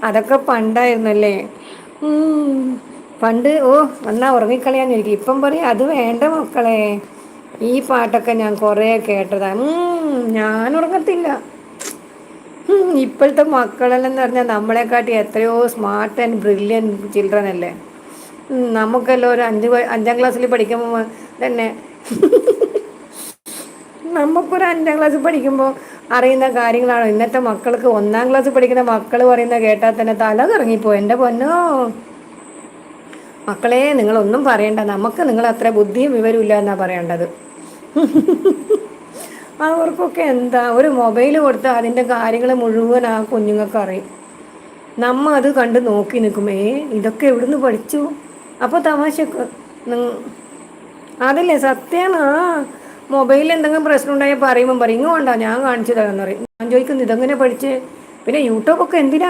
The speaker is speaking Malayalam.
അതൊക്കെ പണ്ടായിരുന്നല്ലേ. ഉം. പണ്ട് വന്നാ ഉറങ്ങിക്കളിയാന്നിരിക്കും. ഇപ്പം പറയും അത് വേണ്ട മക്കളെ. ഈ പാട്ടൊക്കെ ഞാൻ കൊറേ കേട്ടതാ. ഞാൻ ഉറങ്ങത്തില്ല. ഇപ്പോഴത്തെ മക്കളെന്ന് പറഞ്ഞാൽ നമ്മളെക്കാട്ടി എത്രയോ സ്മാർട്ട് ആൻഡ് ബ്രില്യൻ ചിൽഡ്രൻ അല്ലേ. നമുക്കെല്ലാം ഒരു 5ാം ക്ലാസ്സിൽ പഠിക്കുമ്പോൾ തന്നെ നമുക്കൊരു 5ാം ക്ലാസ്സിൽ പഠിക്കുമ്പോൾ അറിയുന്ന കാര്യങ്ങളാണ് ഇന്നത്തെ മക്കൾക്ക്. 1ാം ക്ലാസ്സിൽ പഠിക്കുന്ന മക്കൾ പറയുന്ന കേട്ടാൽ തന്നെ തല കറങ്ങിപ്പോവും. എൻ്റെ പൊന്നോ മക്കളെ നിങ്ങളൊന്നും പറയണ്ട. നമുക്ക് നിങ്ങളത്ര ബുദ്ധിയും വിവരവും ഇല്ല എന്നാ പറയേണ്ടത്. അവർക്കൊക്കെ എന്താ ഒരു മൊബൈൽ കൊടുത്താൽ അതിൻ്റെ കാര്യങ്ങൾ മുഴുവൻ ആ കുഞ്ഞുങ്ങൾക്ക് അറിയും. നമ്മ അത് കണ്ട് നോക്കി നിൽക്കും. ഇതൊക്കെ എവിടുന്ന് പഠിച്ചു. അപ്പോൾ തമാശക്ക് അതല്ലേ സത്യമാണ്. മൊബൈലിൽ എന്തെങ്കിലും പ്രശ്നം ഉണ്ടായാൽ പറയുമ്പോൾ പറയും ഇങ്ങ് വേണ്ട ഞാൻ കാണിച്ചു തരാമെന്ന് പറയും. ഞാൻ ചോദിക്കുന്നു ഇതെങ്ങനെ പഠിച്ച്. പിന്നെ യൂട്യൂബൊക്കെ എന്തിനാ